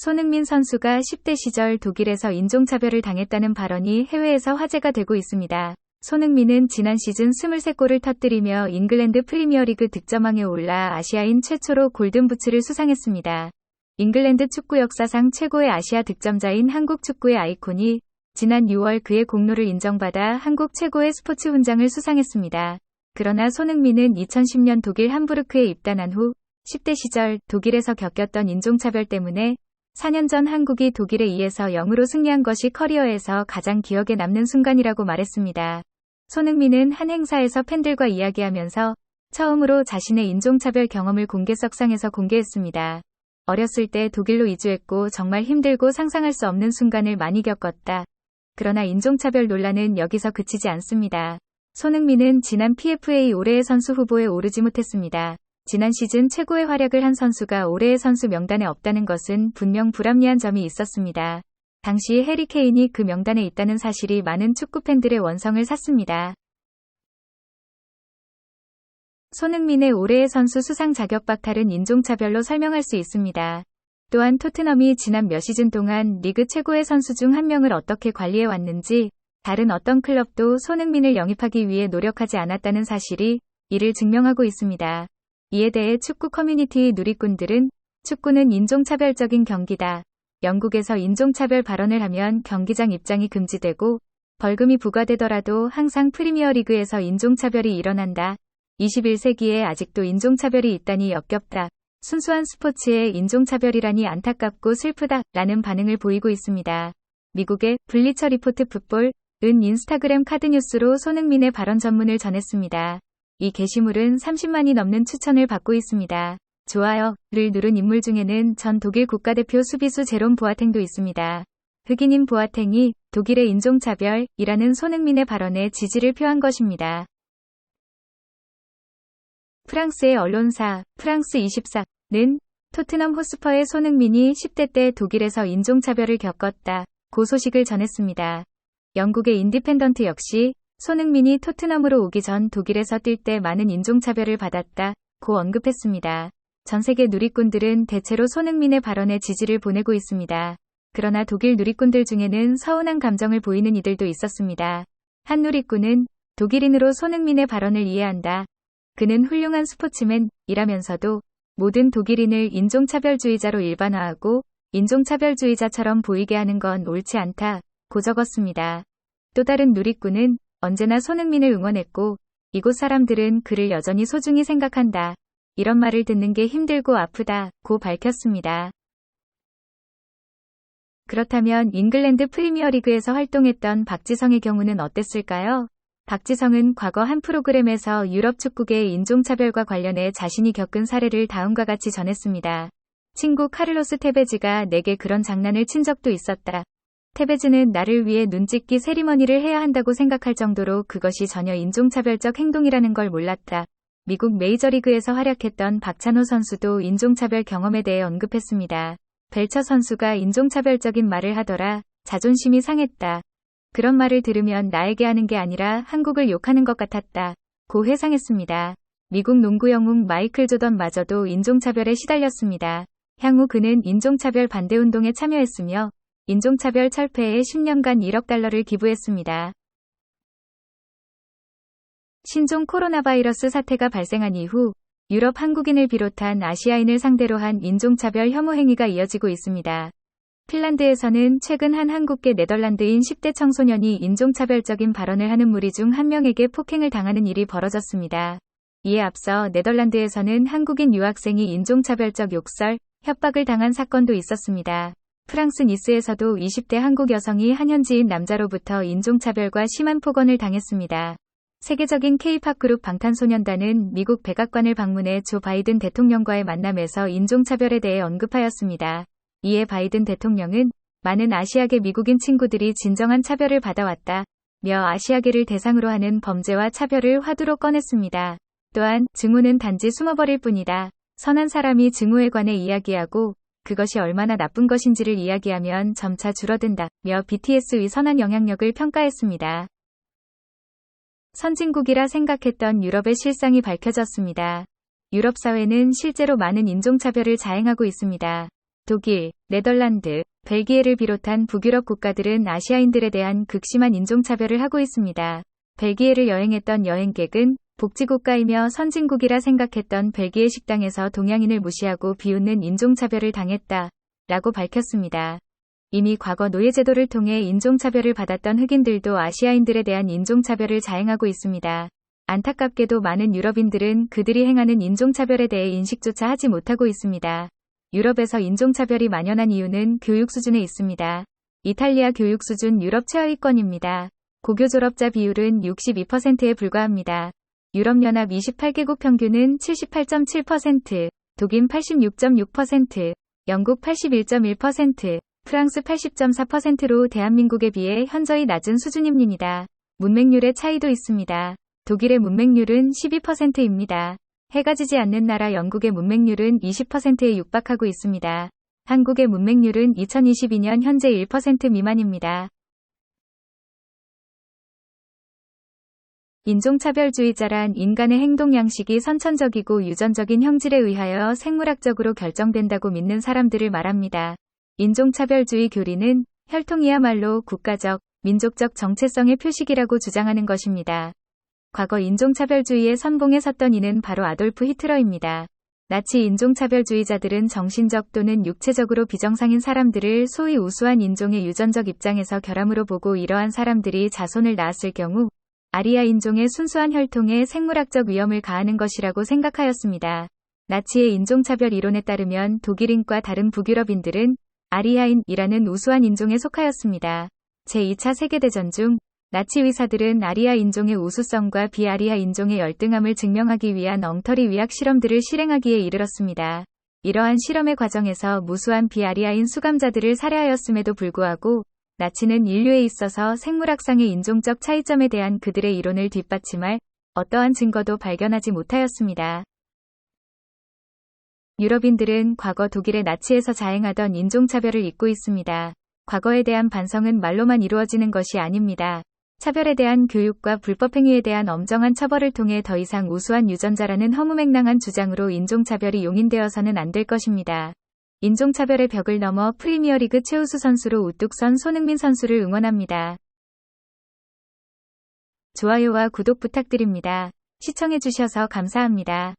손흥민 선수가 10대 시절 독일에서 인종차별을 당했다는 발언이 해외에서 화제가 되고 있습니다. 손흥민은 지난 시즌 23골을 터뜨리며 잉글랜드 프리미어리그 득점왕에 올라 아시아인 최초로 골든부츠를 수상했습니다. 잉글랜드 축구 역사상 최고의 아시아 득점자인 한국 축구의 아이콘이 지난 6월 그의 공로를 인정받아 한국 최고의 스포츠 훈장을 수상했습니다. 그러나 손흥민은 2010년 독일 함부르크에 입단한 후 10대 시절 독일에서 겪었던 인종차별 때문에 4년 전 한국이 독일에 2-0으로 승리한 것이 커리어에서 가장 기억에 남는 순간이라고 말했습니다. 손흥민은 한 행사에서 팬들과 이야기하면서 처음으로 자신의 인종차별 경험을 공개석상에서 공개했습니다. 어렸을 때 독일로 이주했고 정말 힘들고 상상할 수 없는 순간을 많이 겪었다. 그러나 인종차별 논란은 여기서 그치지 않습니다. 손흥민은 지난 PFA 올해의 선수 후보에 오르지 못했습니다. 지난 시즌 최고의 활약을 한 선수가 올해의 선수 명단에 없다는 것은 분명 불합리한 점이 있었습니다. 당시 해리 케인이 그 명단에 있다는 사실이 많은 축구 팬들의 원성을 샀습니다. 손흥민의 올해의 선수 수상 자격 박탈은 인종차별로 설명할 수 있습니다. 또한 토트넘이 지난 몇 시즌 동안 리그 최고의 선수 중 한 명을 어떻게 관리해왔는지 다른 어떤 클럽도 손흥민을 영입하기 위해 노력하지 않았다는 사실이 이를 증명하고 있습니다. 이에 대해 축구 커뮤니티 누리꾼들은 축구는 인종차별적인 경기다. 영국에서 인종차별 발언을 하면 경기장 입장이 금지되고 벌금이 부과되더라도 항상 프리미어리그에서 인종차별이 일어난다. 21세기에 아직도 인종차별이 있다니 역겹다. 순수한 스포츠에 인종차별이라니 안타깝고 슬프다. 라는 반응을 보이고 있습니다. 미국의 블리처 리포트 풋볼은 인스타그램 카드뉴스로 손흥민의 발언 전문을 전했습니다. 이 게시물은 30만이 넘는 추천을 받고 있습니다. 좋아요를 누른 인물 중에는 전 독일 국가대표 수비수 제롬 보아탱도 있습니다. 흑인인 보아탱이 독일의 인종차별이라는 손흥민의 발언에 지지를 표한 것입니다. 프랑스의 언론사 프랑스 24는 토트넘 호스퍼의 손흥민이 10대 때 독일에서 인종차별을 겪었다 고 소식을 전했습니다. 영국의 인디펜던트 역시 손흥민이 토트넘으로 오기 전 독일에서 뛸 때 많은 인종차별을 받았다 고 언급했습니다. 전 세계 누리꾼들은 대체로 손흥민의 발언에 지지를 보내고 있습니다. 그러나 독일 누리꾼들 중에는 서운한 감정을 보이는 이들도 있었습니다. 한 누리꾼은 독일인으로 손흥민의 발언을 이해한다. 그는 훌륭한 스포츠맨이라면서도 모든 독일인을 인종차별주의자로 일반화하고 인종차별주의자처럼 보이게 하는 건 옳지 않다 고 적었습니다. 또 다른 누리꾼은 언제나 손흥민을 응원했고 이곳 사람들은 그를 여전히 소중히 생각한다. 이런 말을 듣는 게 힘들고 아프다 고 밝혔습니다. 그렇다면 잉글랜드 프리미어리그에서 활동했던 박지성의 경우는 어땠을까요? 박지성은 과거 한 프로그램에서 유럽 축구계의 인종차별과 관련해 자신이 겪은 사례를 다음과 같이 전했습니다. 친구 카를로스 테베즈가 내게 그런 장난을 친 적도 있었다. 테베즈는 나를 위해 눈찢기 세리머니를 해야 한다고 생각할 정도로 그것이 전혀 인종차별적 행동이라는 걸 몰랐다. 미국 메이저리그에서 활약했던 박찬호 선수도 인종차별 경험에 대해 언급했습니다. 벨처 선수가 인종차별적인 말을 하더라. 자존심이 상했다. 그런 말을 들으면 나에게 하는 게 아니라 한국을 욕하는 것 같았다. 고 회상했습니다. 미국 농구 영웅 마이클 조던마저도 인종차별에 시달렸습니다. 향후 그는 인종차별 반대운동에 참여했으며 인종차별 철폐에 10년간 1억 달러를 기부했습니다. 신종 코로나 바이러스 사태가 발생한 이후 유럽 한국인을 비롯한 아시아인을 상대로 한 인종차별 혐오 행위가 이어지고 있습니다. 핀란드에서는 최근 한 한국계 네덜란드인 10대 청소년이 인종차별적인 발언을 하는 무리 중 한 명에게 폭행을 당하는 일이 벌어졌습니다. 이에 앞서 네덜란드에서는 한국인 유학생이 인종차별적 욕설, 협박을 당한 사건도 있었습니다. 프랑스 니스에서도 20대 한국 여성이 한 현지인 남자로부터 인종차별과 심한 폭언을 당했습니다. 세계적인 K-팝 그룹 방탄소년단은 미국 백악관을 방문해 조 바이든 대통령과의 만남에서 인종차별에 대해 언급하였습니다. 이에 바이든 대통령은 많은 아시아계 미국인 친구들이 진정한 차별을 받아왔다며 아시아계를 대상으로 하는 범죄와 차별을 화두로 꺼냈습니다. 또한 증오는 단지 숨어버릴 뿐이다. 선한 사람이 증오에 관해 이야기하고 그것이 얼마나 나쁜 것인지를 이야기하면 점차 줄어든다며 BTS의 선한 영향력을 평가했습니다. 선진국이라 생각했던 유럽의 실상이 밝혀졌습니다. 유럽 사회는 실제로 많은 인종차별을 자행하고 있습니다. 독일, 네덜란드, 벨기에를 비롯한 북유럽 국가들은 아시아인들에 대한 극심한 인종차별을 하고 있습니다. 벨기에를 여행했던 여행객은 복지국가이며 선진국이라 생각했던 벨기에 식당에서 동양인을 무시하고 비웃는 인종차별을 당했다 라고 밝혔습니다. 이미 과거 노예제도를 통해 인종차별을 받았던 흑인들도 아시아인들에 대한 인종차별을 자행하고 있습니다. 안타깝게도 많은 유럽인들은 그들이 행하는 인종차별에 대해 인식조차 하지 못하고 있습니다. 유럽에서 인종차별이 만연한 이유는 교육 수준에 있습니다. 이탈리아 교육 수준 유럽 최하위권입니다. 고교 졸업자 비율은 62%에 불과합니다. 유럽연합 28개국 평균은 78.7%, 독일 86.6%, 영국 81.1%, 프랑스 80.4%로 대한민국에 비해 현저히 낮은 수준입니다. 문맹률의 차이도 있습니다. 독일의 문맹률은 12%입니다. 해가 지지 않는 나라 영국의 문맹률은 20%에 육박하고 있습니다. 한국의 문맹률은 2022년 현재 1% 미만입니다. 인종차별주의자란 인간의 행동 양식이 선천적이고 유전적인 형질에 의하여 생물학적으로 결정된다고 믿는 사람들을 말합니다. 인종차별주의 교리는 혈통이야말로 국가적, 민족적 정체성의 표식이라고 주장하는 것입니다. 과거 인종차별주의의 선봉에 섰던 이는 바로 아돌프 히틀러입니다. 나치 인종차별주의자들은 정신적 또는 육체적으로 비정상인 사람들을 소위 우수한 인종의 유전적 입장에서 결함으로 보고 이러한 사람들이 자손을 낳았을 경우 아리아 인종의 순수한 혈통에 생물학적 위험을 가하는 것이라고 생각하였습니다. 나치의 인종차별 이론에 따르면 독일인과 다른 북유럽인들은 아리아인이라는 우수한 인종에 속하였습니다. 제2차 세계대전 중 나치 의사들은 아리아 인종의 우수성과 비아리아 인종의 열등함을 증명하기 위한 엉터리 의학 실험들을 실행하기에 이르렀습니다. 이러한 실험의 과정에서 무수한 비아리아인 수감자들을 살해하였음에도 불구하고 나치는 인류에 있어서 생물학상의 인종적 차이점에 대한 그들의 이론을 뒷받침할 어떠한 증거도 발견하지 못하였습니다. 유럽인들은 과거 독일의 나치에서 자행하던 인종차별을 잊고 있습니다. 과거에 대한 반성은 말로만 이루어지는 것이 아닙니다. 차별에 대한 교육과 불법행위에 대한 엄정한 처벌을 통해 더 이상 우수한 유전자라는 허무맹랑한 주장으로 인종차별이 용인되어서는 안 될 것입니다. 인종차별의 벽을 넘어 프리미어리그 최우수 선수로 우뚝 선 손흥민 선수를 응원합니다. 좋아요와 구독 부탁드립니다. 시청해주셔서 감사합니다.